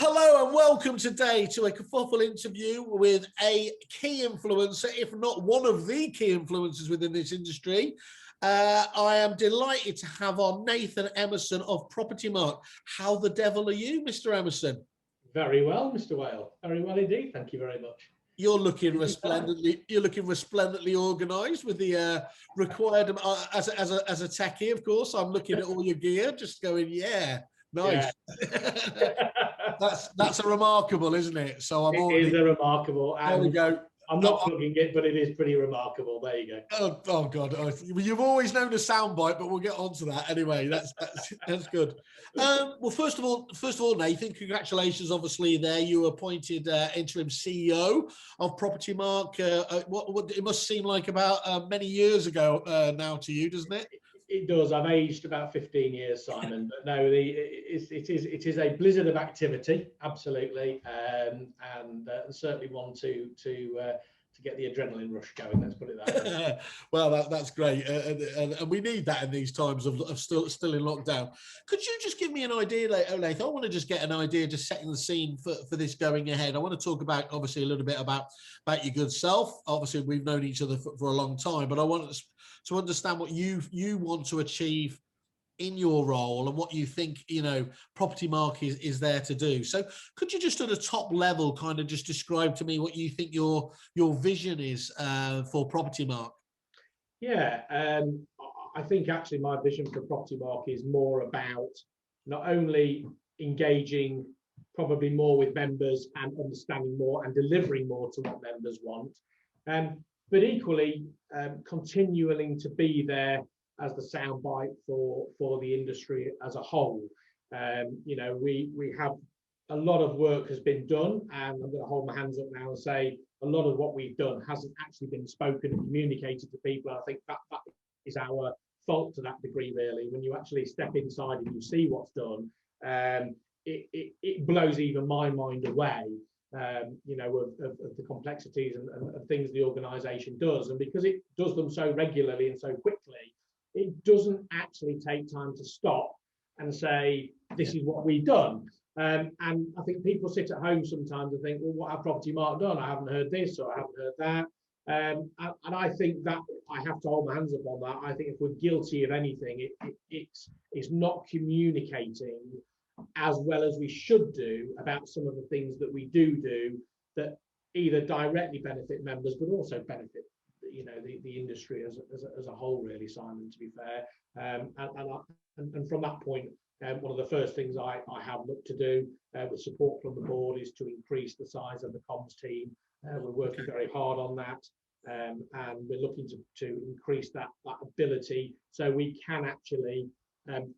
Hello and welcome today to a Kerfuffle interview with a key influencer, if not one of the key influencers within this industry. I am delighted to have on Nathan Emerson of Property Mark. How the devil are you, Mr. Emerson? Very well, Mr. Whale. Very well indeed. Thank you very much. You're looking resplendently. You're looking resplendently organised with the required. As a techie, of course, I'm looking at all your gear, just going, yeah, nice. Yeah. That's a remarkable, isn't it? So It is a remarkable. There we go. I'm not plugging it, but it is pretty remarkable. There you go. Oh God! You've always known a soundbite, but we'll get on to that anyway. That's good. Well, first of all, Nathan, congratulations. Obviously, there you were appointed interim CEO of Property Mark. What it must seem like about many years ago now to you, doesn't it? It does. I've aged about 15 years, Simon. But no, it is a blizzard of activity, absolutely, and certainly one to get the adrenaline rush going. Let's put it that way. Well, that's great, and we need that in these times of still in lockdown. Could you just give me an idea, Nathan? I want to just get an idea, just setting the scene for this going ahead. I want to talk about obviously a little bit about your good self. Obviously, we've known each other for a long time, but I want to understand what you want to achieve in your role and what you think, Property Mark is there to do. So could you just at a top level kind of just describe to me what you think your vision is for Property Mark? Yeah, I think actually my vision for Property Mark is more about not only engaging probably more with members and understanding more and delivering more to what members want, but equally continuing to be there as the soundbite for the industry as a whole. We have a lot of work has been done, and I'm going to hold my hands up now and say a lot of what we've done hasn't actually been spoken and communicated to people. I think that is our fault to that degree, really. When you actually step inside and you see what's done, it blows even my mind away. Of the complexities and things the organisation does, and because it does them so regularly and so quickly, it doesn't actually take time to stop and say this is what we've done. And I think people sit at home sometimes and think, well, what have Property Mark done? I haven't heard this or I haven't heard that. And I think that I have to hold my hands up on that. I think if we're guilty of anything, it's not communicating as well as we should do about some of the things that we do that either directly benefit members but also benefit the industry as a whole, really, Simon, to be fair. And from that point, one of the first things I have looked to do with support from the board is to increase the size of the comms team. We're working very hard on that, and we're looking to increase that ability so we can actually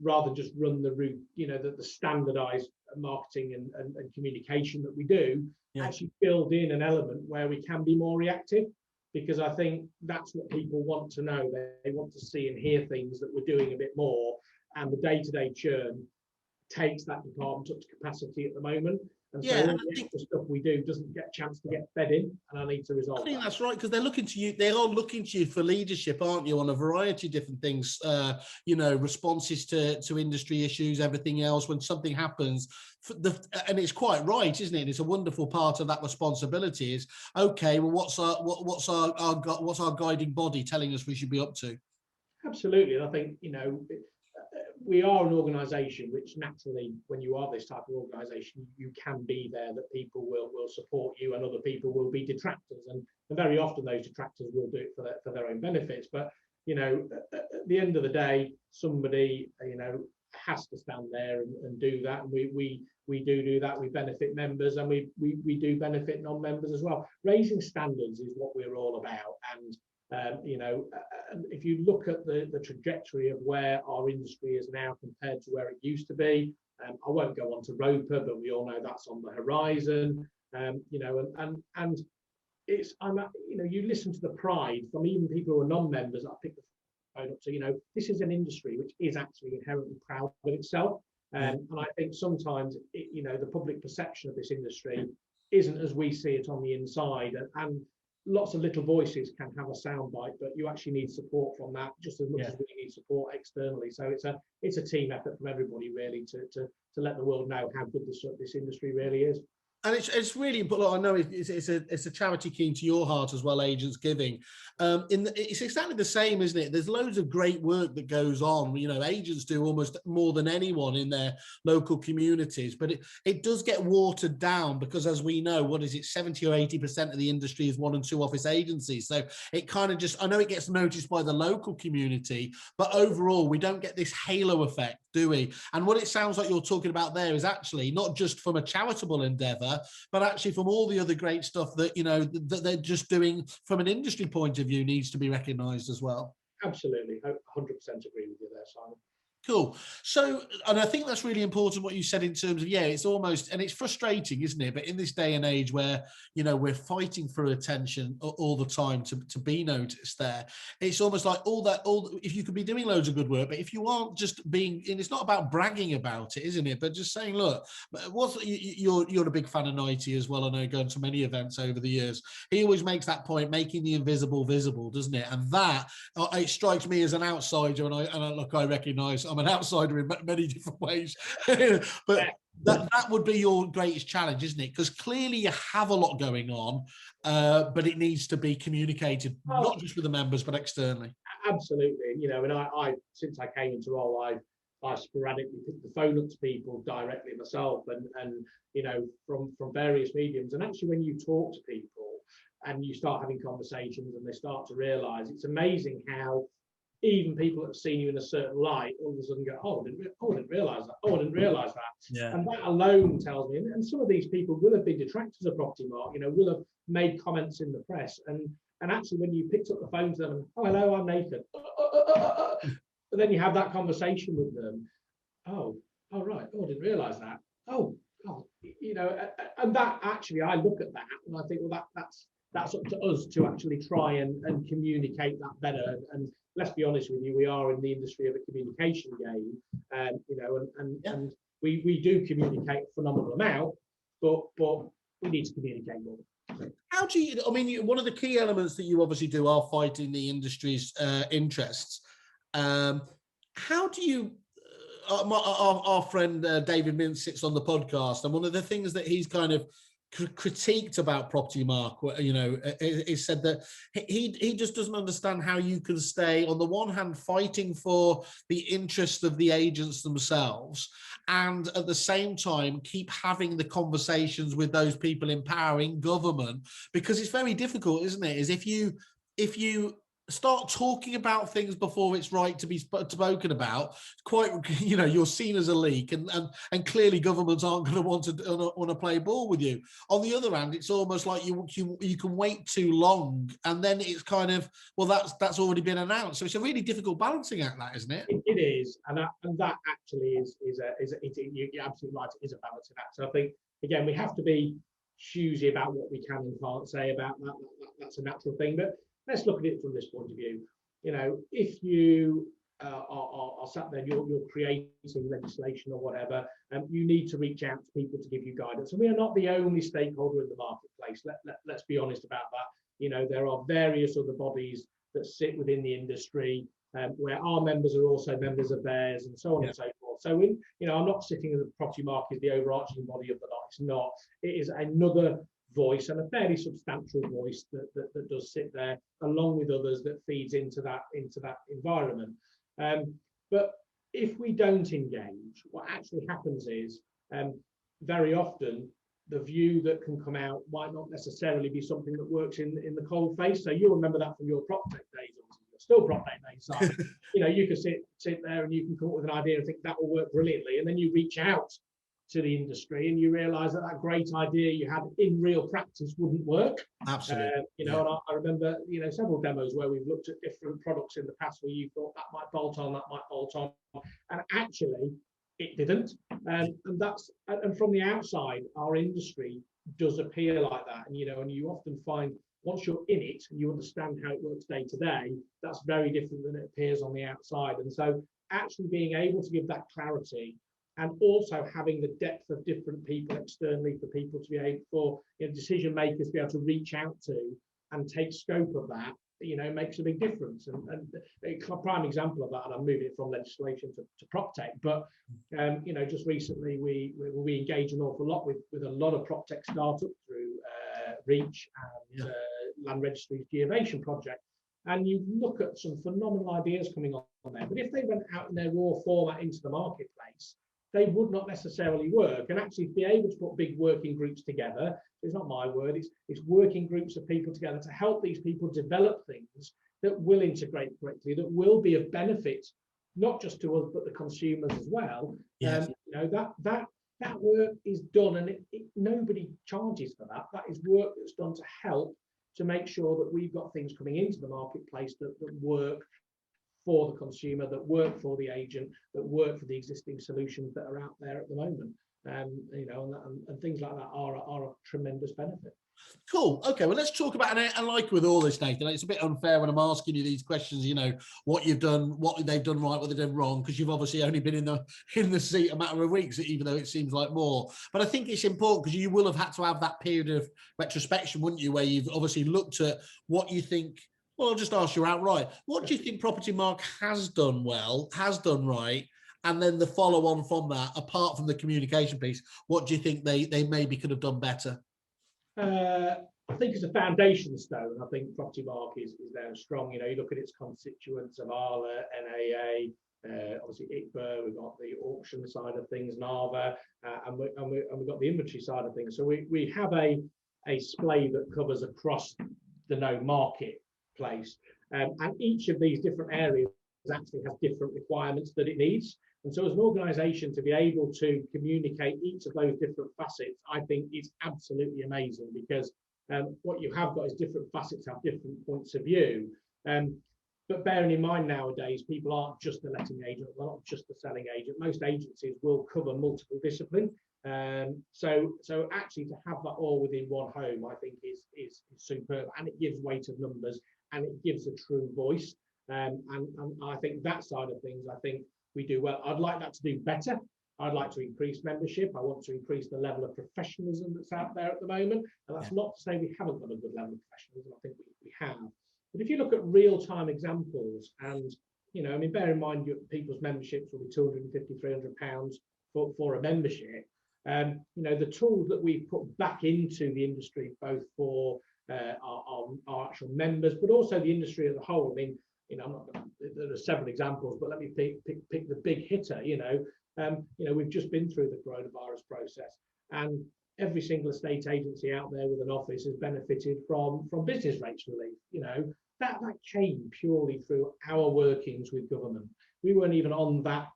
rather than just run the route, the standardized marketing and communication that we do, actually build in an element where we can be more reactive, because I think that's what people want to know. They want to see and hear things that we're doing a bit more, and the day-to-day churn takes that department up to capacity at the moment. And so all the extra stuff we do doesn't get a chance to get fed in, and I need to resolve that. I think that's right, because they're looking to you. They are looking to you for leadership, aren't you, on a variety of different things, responses to industry issues, everything else. When something happens, and it's quite right, isn't it? It's a wonderful part of that responsibility is, okay, well, what's our guiding body telling us we should be up to? Absolutely. And I think, we are an organisation which naturally, when you are this type of organisation, you can be there, that people will support you and other people will be detractors. And very often those detractors will do it for their own benefits. But, at the end of the day, somebody, has to stand there and do that. And we do that. We benefit members, and we do benefit non-members as well. Raising standards is what we're all about. And if you look at the trajectory of where our industry is now compared to where it used to be, I won't go on to Roper, but we all know that's on the horizon. And it's you listen to the pride from even people who are non-members. I pick the phone up to this is an industry which is actually inherently proud of itself, and I think sometimes the public perception of this industry isn't as we see it on the inside, and lots of little voices can have a soundbite, but you actually need support from that just as much as we need support externally. So it's a team effort from everybody really to let the world know how good this industry really is. And it's really important. I know it's a charity keen to your heart as well, Agents Giving. It's exactly the same, isn't it? There's loads of great work that goes on. You know, agents do almost more than anyone in their local communities, but it does get watered down because, as we know, what is it, 70 or 80% of the industry is 1 and 2 office agencies. So it kind of just, I know it gets noticed by the local community, but overall we don't get this halo effect, do we? And what it sounds like you're talking about there is actually not just from a charitable endeavor, but actually from all the other great stuff that, you know, that they're just doing from an industry point of view needs to be recognized as well. Absolutely. 100% agree with you there, Simon. Cool. So, and I think that's really important what you said in terms of, yeah, it's almost, and it's frustrating, isn't it? But in this day and age where, you know, we're fighting for attention all the time to be noticed there, it's almost like if you could be doing loads of good work, but if you aren't just being, and it's not about bragging about it, isn't it? But just saying, look, you're a big fan of Nighty as well. I know going to many events over the years. He always makes that point, making the invisible visible, doesn't it? And that, it strikes me as an outsider, and I recognise I'm an outsider in many different ways, but that would be your greatest challenge, isn't it? Because clearly you have a lot going on, but it needs to be communicated, not just with the members, but externally. Absolutely. You know, and I since I came into role, I sporadically picked the phone up to people directly myself, and you know, from various mediums. And actually, when you talk to people and you start having conversations, and they start to realise, it's amazing how even people that have seen you in a certain light all of a sudden go, oh, I didn't realise that. Oh, I didn't realise that. Yeah. And that alone tells me, and some of these people will have been detractors of Property Mark, you know, will have made comments in the press. And actually, when you picked up the phone to them, and, oh, hello, I'm Nathan. But then you have that conversation with them. Oh, right. Oh, I didn't realise that. Oh, you know, and that actually, I look at that and I think, well, that's up to us to actually try and communicate that better. And let's be honest with you, we are in the industry of a communication game, you know, and we do communicate a phenomenal amount, but we need to communicate more. How do you, I mean, one of the key elements that you obviously do are fighting the industry's interests. How do you, our friend David Mintz sits on the podcast, and one of the things that he's kind of critiqued about Property Mark, you know, is said that he just doesn't understand how you can stay on the one hand fighting for the interests of the agents themselves, and at the same time keep having the conversations with those people in power in government, because it's very difficult, isn't it? Is if you start talking about things before it's right to be spoken about, quite, you know, you're seen as a leak, and clearly governments aren't going to want to play ball with you. On the other hand, it's almost like you can wait too long, and then it's kind of, well, that's already been announced. So it's a really difficult balancing act, that, isn't it? It is, and that actually is you're absolutely right. It is a balancing act. So I think again we have to be choosy about what we can and can't say about that. That's a natural thing, but let's look at it from this point of view. You know, if you are sat there, you're creating legislation or whatever, you need to reach out to people to give you guidance. And we are not the only stakeholder in the marketplace. Let's be honest about that. You know, there are various other bodies that sit within the industry where our members are also members of theirs, and so on and so forth. So, you know, I'm not sitting in the Property Mark as the overarching body of the lot. It's not. It is another voice, and a fairly substantial voice that does sit there along with others, that feeds into that environment. But if we don't engage, what actually happens is very often the view that can come out might not necessarily be something that works in the cold face. So you'll remember that from your prop tech days, still prop tech days. So, you know, you can sit there and you can come up with an idea and think that will work brilliantly, and then you reach out to the industry and you realize that great idea you had in real practice wouldn't work. Absolutely. You know, and I remember, you know, several demos where we've looked at different products in the past where you thought that might bolt on, and actually it didn't. And from the outside, our industry does appear like that. And, you know, and you often find once you're in it and you understand how it works day to day, that's very different than it appears on the outside. And so actually being able to give that clarity, and also having the depth of different people externally for people to be able, for, you know, decision makers to be able to reach out to, and take scope of that, makes a big difference. And a prime example of that, and I'm moving it from legislation to prop tech, but just recently we engage an awful lot with a lot of prop tech startups through Reach and Land Registry's Geovation project. And you look at some phenomenal ideas coming on there, but if they went out in their raw format into the marketplace, they would not necessarily work. And actually, to be able to put big working groups together, it's not my word, it's working groups of people together to help these people develop things that will integrate correctly, that will be of benefit, not just to us, but the consumers as well. Yes. That work is done, and nobody charges for that. That is work that's done to help to make sure that we've got things coming into the marketplace that work for the consumer, that work for the agent, that work for the existing solutions that are out there at the moment. And things like that are a tremendous benefit. Cool. Okay, well, let's talk about, and like with all this, Nathan, it's a bit unfair when I'm asking you these questions, what you've done, what they've done right, what they've done wrong, because you've obviously only been in the seat a matter of weeks, even though it seems like more. But I think it's important because you will have had to have that period of retrospection, wouldn't you, where you've obviously looked at what you think. Well, I'll just ask you outright. What do you think Property Mark has done well, has done right? And then the follow on from that, apart from the communication piece, what do you think they maybe could have done better? I think it's a foundation stone. I think Property Mark is there strong. You look at its constituents of ALA, NAA, obviously ICBA, we've got the auction side of things, NAVA, and we've got the inventory side of things. So we have a splay that covers across the marketplace. And each of these different areas actually has different requirements that it needs. And so as an organisation, to be able to communicate each of those different facets, I think is absolutely amazing, because what you have got is different facets have different points of view. But bearing in mind nowadays, people aren't just the letting agent, they're not just the selling agent. Most agencies will cover multiple disciplines. So actually to have that all within one home, I think is superb, and it gives weight of numbers and it gives a true voice. And I think that side of things, I think we do well. I'd like that to do better. I'd like to increase membership. I want to increase the level of professionalism that's out there at the moment. And that's not to say we haven't got a good level of professionalism. I think we have. But if you look at real-time examples, and bear in mind people's memberships will be £250, £300 for a membership. The tools that we've put back into the industry, both for our actual members, but also the industry as a whole. There are several examples, but let me pick the big hitter. We've just been through the coronavirus process, and every single estate agency out there with an office has benefited from business rates relief. That came purely through our workings with government. We weren't even on that.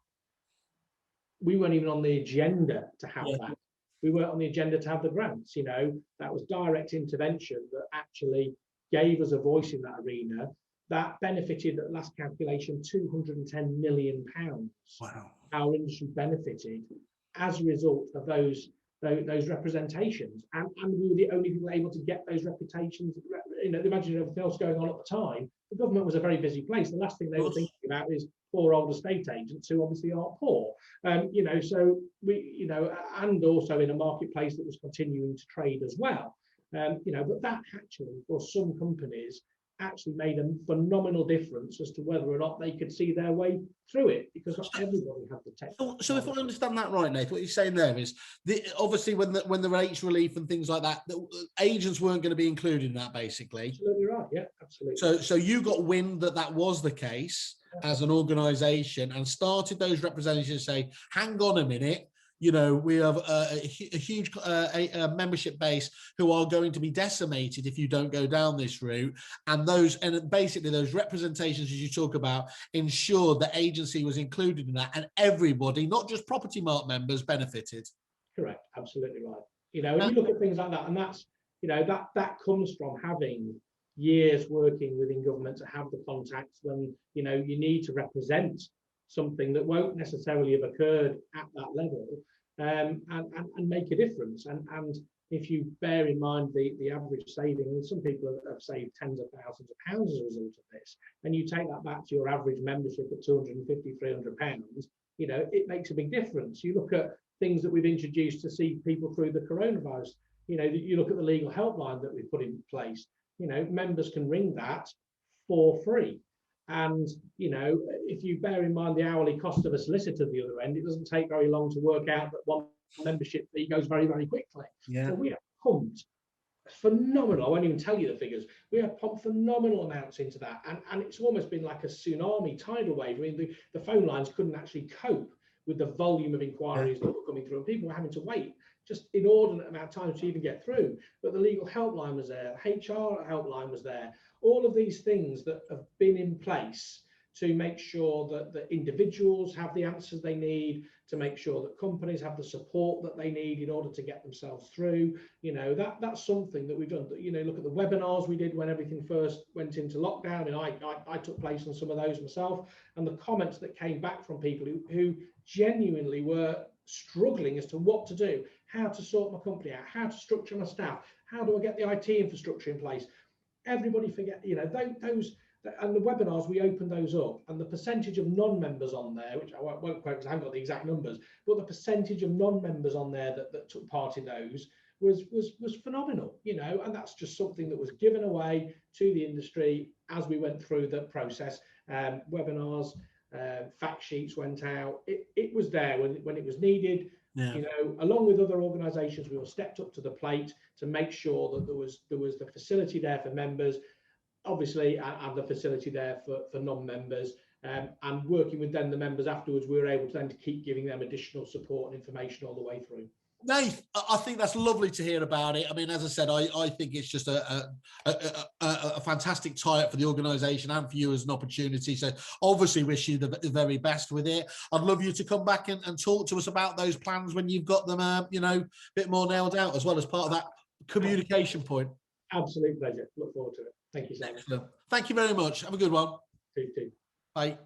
We weren't even on the agenda to have that. We weren't on the agenda to have the grants. That was direct intervention that actually gave us a voice in that arena. That benefited, at last calculation, £210 million. Wow. Our industry benefited as a result of those representations, and we were the only people able to get those reputations. Imagine everything else going on at the time. The government was a very busy place. The last thing they were thinking about is poor old estate agents who obviously are poor. So we, and also in a marketplace that was continuing to trade as well. But that actually, for some companies, actually made a phenomenal difference as to whether or not they could see their way through it, because not everybody had the tech. So if I understand that right, Nathan, what you're saying there is obviously when the rates relief and things like that, the agents weren't going to be included in that, basically. Absolutely right. Yeah, absolutely. So you got wind that was the case as an organisation, and started those representatives to say, hang on a minute. We have a huge membership base who are going to be decimated if you don't go down this route. And basically those representations, as you talk about, ensured the agency was included in that, and everybody, not just Property Mark members, benefited. Correct. Absolutely right. When you look at things like that, and that's, that comes from having years working within government to have the contacts when, you need to represent something that won't necessarily have occurred at that level, and make a difference. And if you bear in mind the average saving, and some people have saved tens of thousands of pounds as a result of this, and you take that back to your average membership at £250, £300, it makes a big difference. You look at things that we've introduced to see people through the coronavirus. You look at the legal helpline that we've put in place. you know, members can ring that for free. And, you know, if you bear in mind the hourly cost of a solicitor at the other end, it doesn't take very long to work out that one membership fee goes very, very quickly. Yeah. So we have pumped phenomenal, I won't even tell you the figures, we have pumped phenomenal amounts into that. And it's almost been like a tsunami tidal wave. I mean, the phone lines couldn't actually cope with the volume of inquiries that were coming through, and people were having to wait just inordinate amount of time to even get through. But the legal helpline was there, the HR helpline was there, all of these things that have been in place to make sure that the individuals have the answers they need, to make sure that companies have the support that they need in order to get themselves through. You know, that's something that we've done. You know, look at the webinars we did when everything first went into lockdown, and I took place on some of those myself, and the comments that came back from people who genuinely were struggling as to what to do, how to sort my company out, how to structure my staff, how do I get the IT infrastructure in place. Everybody forget, you know, those. And the webinars, we opened those up, and the percentage of non-members on there, which I won't quote because I haven't got the exact numbers, but the percentage of non-members on there that took part in those was phenomenal, you know. And that's just something that was given away to the industry as we went through the process. Webinars, fact sheets went out. It was there when it was needed. Yeah. You know, along with other organisations, we all stepped up to the plate to make sure that there was the facility there for members, obviously, and the facility there for non-members, and working with then the members afterwards, we were able to then to keep giving them additional support and information all the way through. Nath, I think that's lovely to hear about it. I mean, as I said, I think it's just a fantastic tie-up for the organisation and for you as an opportunity. So obviously wish you the very best with it. I'd love you to come back and talk to us about those plans when you've got them, you know, a bit more nailed out, as well as part of that communication point. Absolute pleasure. Look forward to it. Thank you so much. Excellent. Thank you very much. Have a good one. You too. Bye.